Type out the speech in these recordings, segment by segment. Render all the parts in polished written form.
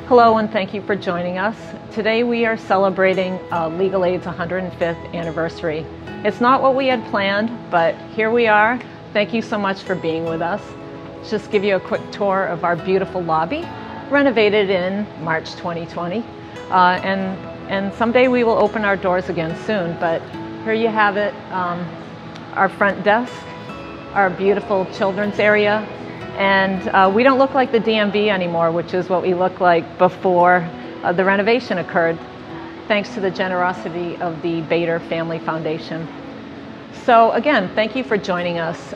Hello and thank you for joining us. Today we are celebrating Legal Aid's 105th anniversary. It's not what we had planned, but here we are. Thank you so much for being with us. Let's just give you a quick tour of our beautiful lobby, renovated in March 2020. And someday we will open our doors again soon, but here you have it, our front desk, our beautiful children's area, and we don't look like the DMV anymore, which is what we looked like before the renovation occurred, thanks to the generosity of the Bader Family Foundation. So again, thank you for joining us.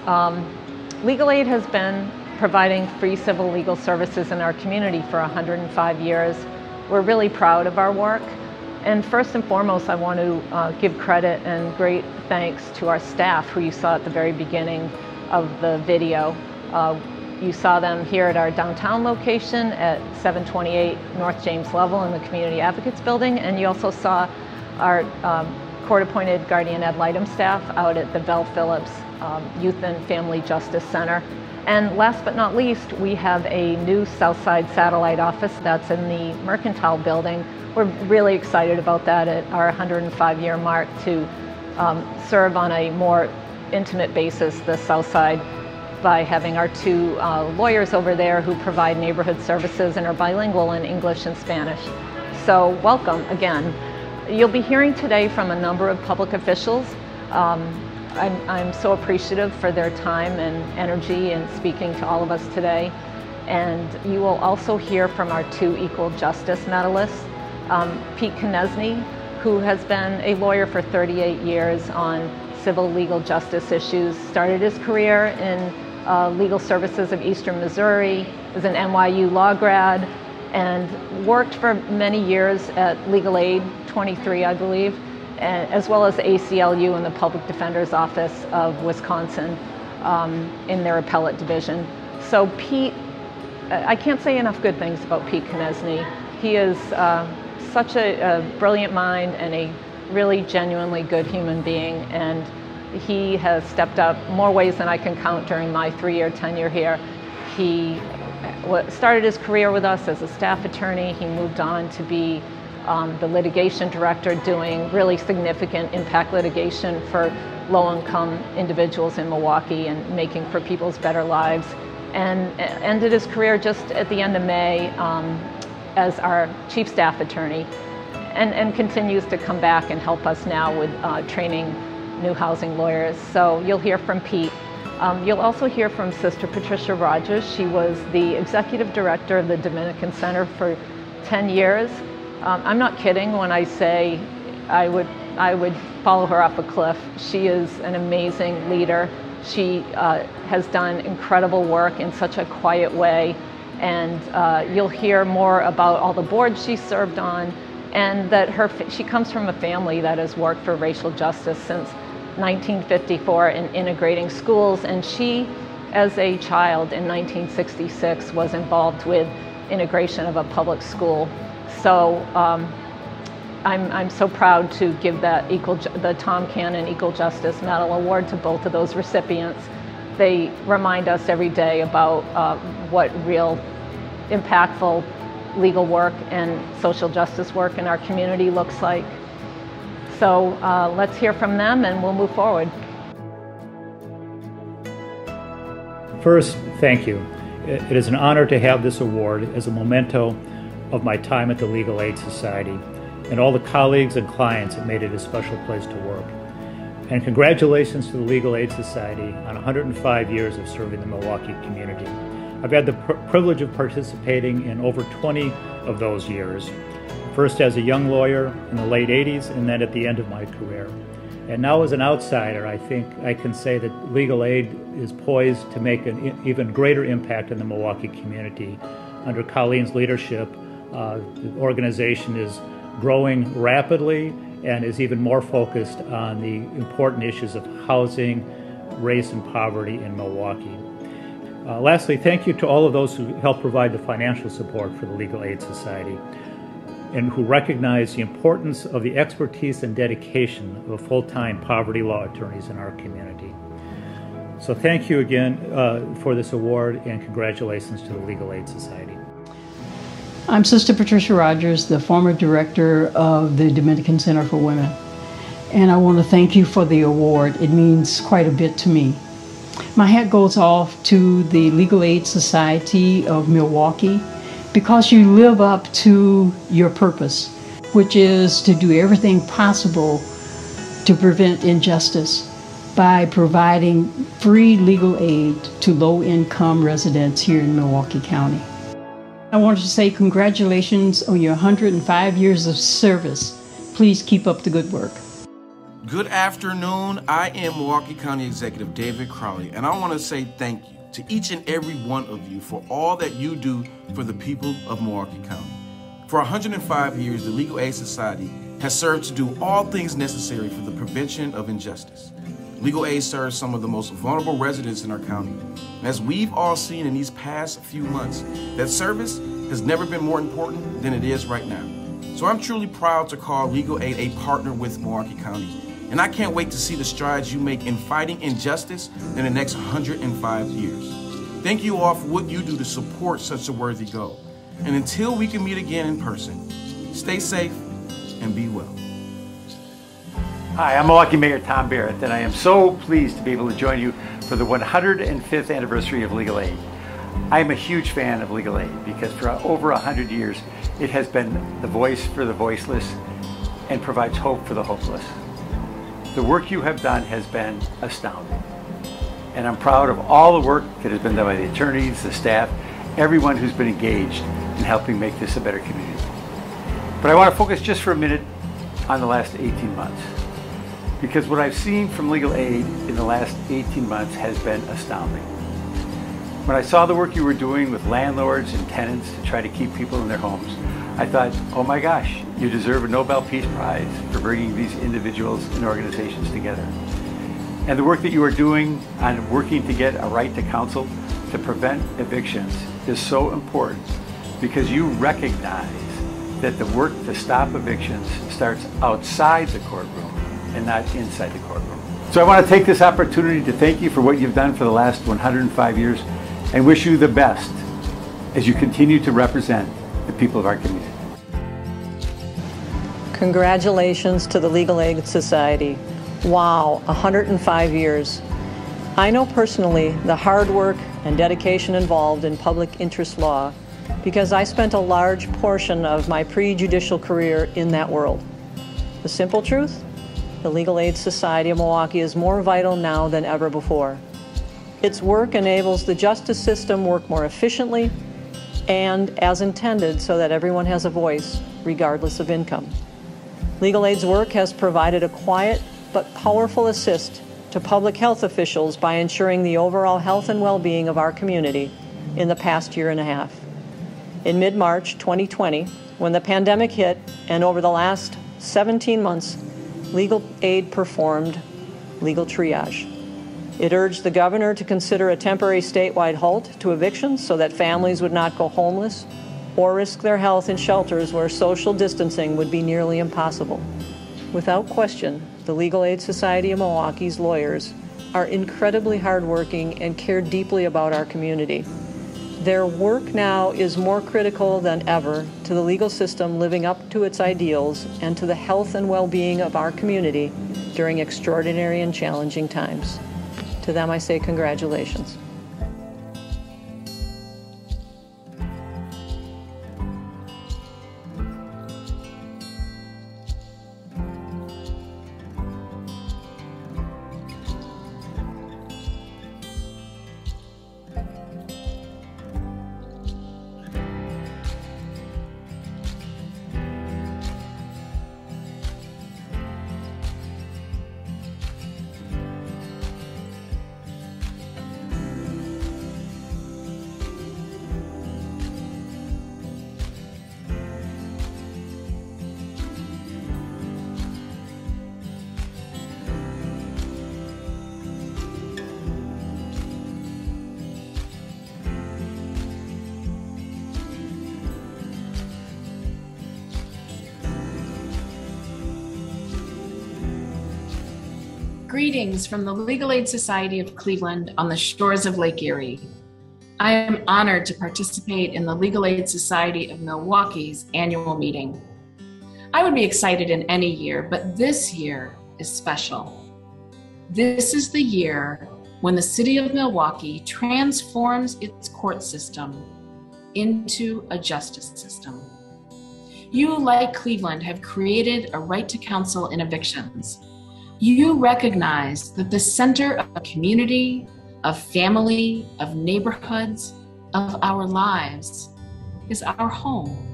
Legal Aid has been providing free civil legal services in our community for 105 years. We're really proud of our work. And first and foremost, I want to give credit and great thanks to our staff who you saw at the very beginning of the video. You saw them here at our downtown location at 728 North James Level in the Community Advocates Building, and you also saw our court-appointed guardian ad litem staff out at the Bell Phillips Youth and Family Justice Center. And last but not least, we have a new Southside satellite office that's in the Mercantile Building. We're really excited about that at our 105-year mark to serve on a more intimate basis the Southside by having our two lawyers over there who provide neighborhood services and are bilingual in English and Spanish. So welcome again. You'll be hearing today from a number of public officials. I'm so appreciative for their time and energy in speaking to all of us today. And you will also hear from our two Equal Justice medalists, Pete Konieczny, who has been a lawyer for 38 years on civil legal justice issues, started his career in legal services of Eastern Missouri, is an NYU law grad, and worked for many years at Legal Aid, 23 I believe, as well as the ACLU and the Public Defender's Office of Wisconsin in their appellate division. So Pete, I can't say enough good things about Pete Konieczny. He is such a brilliant mind and a really genuinely good human being, and he has stepped up more ways than I can count during my 3-year tenure here. He started his career with us as a staff attorney. He moved on to be the litigation director, doing really significant impact litigation for low-income individuals in Milwaukee and making for people's better lives, and ended his career just at the end of May as our chief staff attorney, and continues to come back and help us now with training new housing lawyers. So you'll hear from Pete. You'll also hear from Sister Patricia Rogers. She was the executive director of the Dominican Center for 10 years. I'm not kidding when I say I would follow her off a cliff. She is an amazing leader. She has done incredible work in such a quiet way, and you'll hear more about all the boards she served on, and that she comes from a family that has worked for racial justice since 1954 in integrating schools, and she, as a child in 1966, was involved with integration of a public school. So I'm so proud to give that the Tom Cannon Equal Justice Medal Award to both of those recipients. They remind us every day about what real impactful legal work and social justice work in our community looks like. So let's hear from them and we'll move forward. First, thank you. It is an honor to have this award as a memento of my time at the Legal Aid Society and all the colleagues and clients that made it a special place to work. And congratulations to the Legal Aid Society on 105 years of serving the Milwaukee community. I've had the privilege of participating in over 20 of those years, first as a young lawyer in the late 80s and then at the end of my career. And now as an outsider, I think I can say that Legal Aid is poised to make an even greater impact in the Milwaukee community. Under Colleen's leadership, the organization is growing rapidly and is even more focused on the important issues of housing, race, and poverty in Milwaukee. Lastly, thank you to all of those who help provide the financial support for the Legal Aid Society and who recognize the importance of the expertise and dedication of full-time poverty law attorneys in our community. So thank you again for this award, and congratulations to the Legal Aid Society. I'm Sister Patricia Rogers, the former director of the Dominican Center for Women. And I want to thank you for the award. It means quite a bit to me. My hat goes off to the Legal Aid Society of Milwaukee because you live up to your purpose, which is to do everything possible to prevent injustice by providing free legal aid to low-income residents here in Milwaukee County. I wanted to say congratulations on your 105 years of service. Please keep up the good work. Good afternoon. I am Milwaukee County Executive David Crowley, and I want to say thank you to each and every one of you for all that you do for the people of Milwaukee County. For 105 years, the Legal Aid Society has served to do all things necessary for the prevention of injustice. Legal Aid serves some of the most vulnerable residents in our county. As we've all seen in these past few months, that service has never been more important than it is right now. So I'm truly proud to call Legal Aid a partner with Milwaukee County. And I can't wait to see the strides you make in fighting injustice in the next 105 years. Thank you all for what you do to support such a worthy goal. And until we can meet again in person, stay safe and be well. Hi, I'm Milwaukee Mayor Tom Barrett, and I am so pleased to be able to join you for the 105th anniversary of Legal Aid. I am a huge fan of Legal Aid because for over 100 years, it has been the voice for the voiceless and provides hope for the hopeless. The work you have done has been astounding. And I'm proud of all the work that has been done by the attorneys, the staff, everyone who's been engaged in helping make this a better community. But I want to focus just for a minute on the last 18 months. Because what I've seen from Legal Aid in the last 18 months has been astounding. When I saw the work you were doing with landlords and tenants to try to keep people in their homes, I thought, oh my gosh, you deserve a Nobel Peace Prize for bringing these individuals and organizations together. And the work that you are doing on working to get a right to counsel to prevent evictions is so important because you recognize that the work to stop evictions starts outside the courtroom and not inside the courtroom. So I want to take this opportunity to thank you for what you've done for the last 105 years and wish you the best as you continue to represent the people of our community. Congratulations to the Legal Aid Society. Wow, 105 years. I know personally the hard work and dedication involved in public interest law because I spent a large portion of my pre-judicial career in that world. The simple truth? The Legal Aid Society of Milwaukee is more vital now than ever before. Its work enables the justice system work more efficiently and as intended so that everyone has a voice, regardless of income. Legal Aid's work has provided a quiet but powerful assist to public health officials by ensuring the overall health and well-being of our community in the past year and a half. In mid-March 2020, when the pandemic hit, and over the last 17 months, Legal Aid performed legal triage. It urged the governor to consider a temporary statewide halt to evictions so that families would not go homeless or risk their health in shelters where social distancing would be nearly impossible. Without question, the Legal Aid Society of Milwaukee's lawyers are incredibly hardworking and care deeply about our community. Their work now is more critical than ever to the legal system living up to its ideals and to the health and well-being of our community during extraordinary and challenging times. To them I say congratulations. Greetings from the Legal Aid Society of Cleveland on the shores of Lake Erie. I am honored to participate in the Legal Aid Society of Milwaukee's annual meeting. I would be excited in any year, but this year is special. This is the year when the city of Milwaukee transforms its court system into a justice system. You, like Cleveland, have created a right to counsel in evictions. You recognize that the center of community, of family, of neighborhoods, of our lives is our home.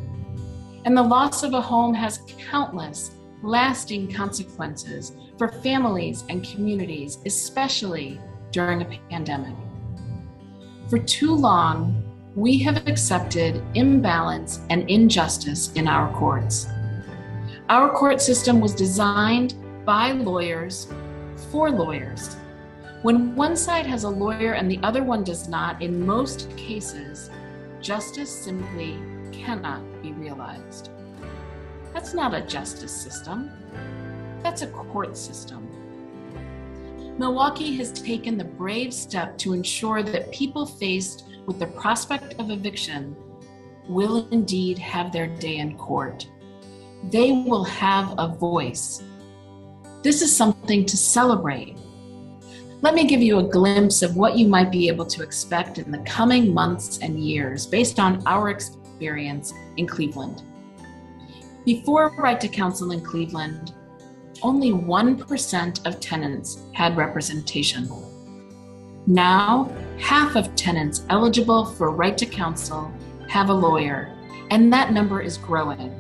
And the loss of a home has countless lasting consequences for families and communities, especially during a pandemic. For too long, we have accepted imbalance and injustice in our courts. Our court system was designed by lawyers for lawyers. When one side has a lawyer and the other one does not, in most cases, justice simply cannot be realized. That's not a justice system. That's a court system. Milwaukee has taken the brave step to ensure that people faced with the prospect of eviction will indeed have their day in court. They will have a voice. This is something to celebrate. Let me give you a glimpse of what you might be able to expect in the coming months and years based on our experience in Cleveland. Before Right to Counsel in Cleveland, only 1% of tenants had representation. Now, half of tenants eligible for Right to Counsel have a lawyer, and that number is growing.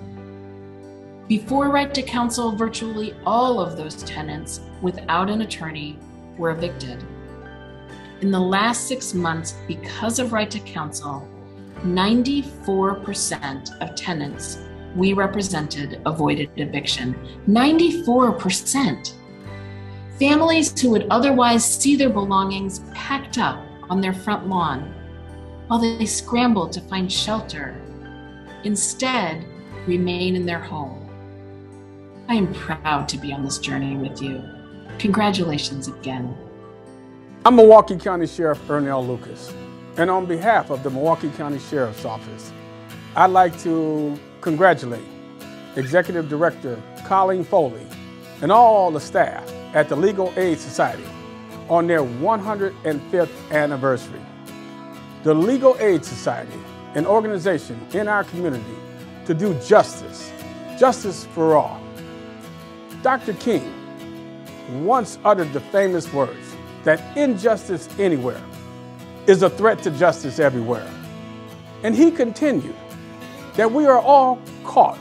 Before Right to Counsel, virtually all of those tenants without an attorney were evicted. In the last 6 months, because of Right to Counsel, 94% of tenants we represented avoided eviction. 94%. Families who would otherwise see their belongings packed up on their front lawn while they scrambled to find shelter, instead remain in their home. I am proud to be on this journey with you. Congratulations again. I'm Milwaukee County Sheriff Ernell Lucas, and on behalf of the Milwaukee County Sheriff's Office, I'd like to congratulate Executive Director Colleen Foley and all the staff at the Legal Aid Society on their 105th anniversary. The Legal Aid Society, an organization in our community to do justice, justice for all. Dr. King once uttered the famous words that injustice anywhere is a threat to justice everywhere. And he continued that we are all caught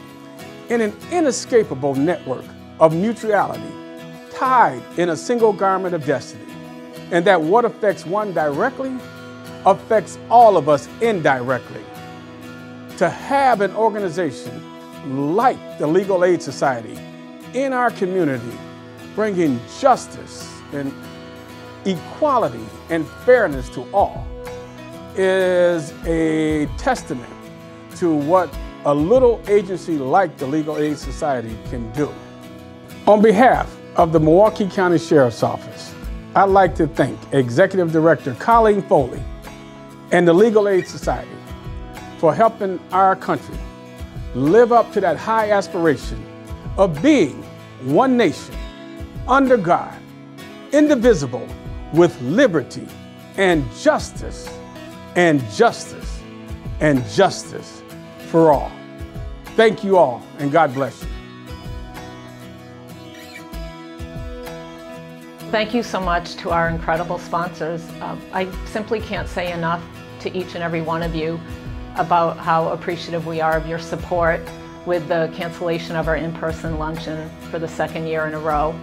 in an inescapable network of mutuality, tied in a single garment of destiny, and that what affects one directly affects all of us indirectly. To have an organization like the Legal Aid Society in our community, bringing justice and equality and fairness to all, is a testament to what a little agency like the Legal Aid Society can do. On behalf of the Milwaukee County Sheriff's Office, I'd like to thank Executive Director Colleen Foley and the Legal Aid Society for helping our country live up to that high aspiration of being one nation, under God, indivisible, with liberty and justice, and justice, and justice for all. Thank you all, and God bless you. Thank you so much to our incredible sponsors. I simply can't say enough to each and every one of you about how appreciative we are of your support with the cancellation of our in-person luncheon for the second year in a row.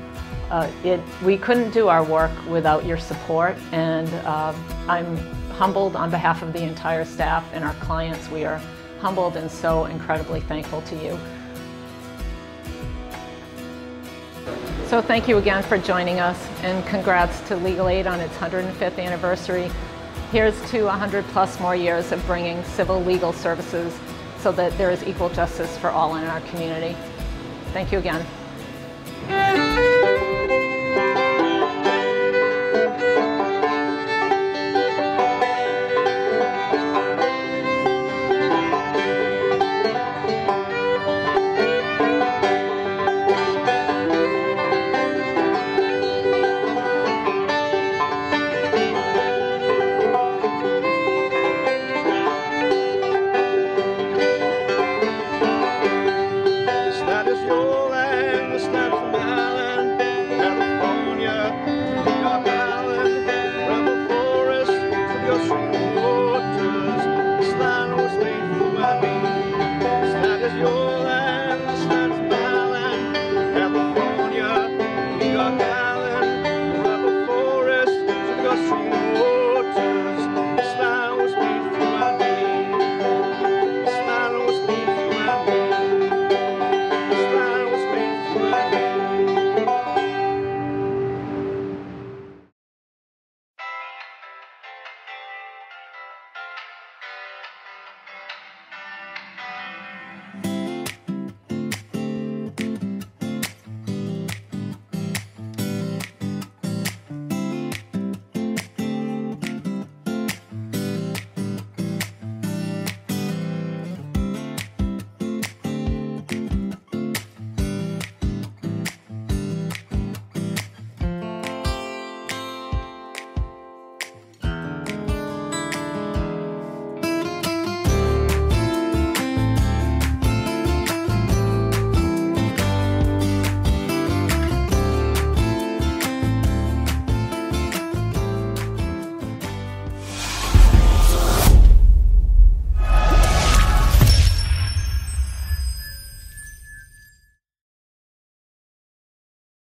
We couldn't do our work without your support, and I'm humbled on behalf of the entire staff and our clients. We are humbled and so incredibly thankful to you. So thank you again for joining us, and congrats to Legal Aid on its 105th anniversary. Here's to 100+ more years of bringing civil legal services so that there is equal justice for all in our community. Thank you again.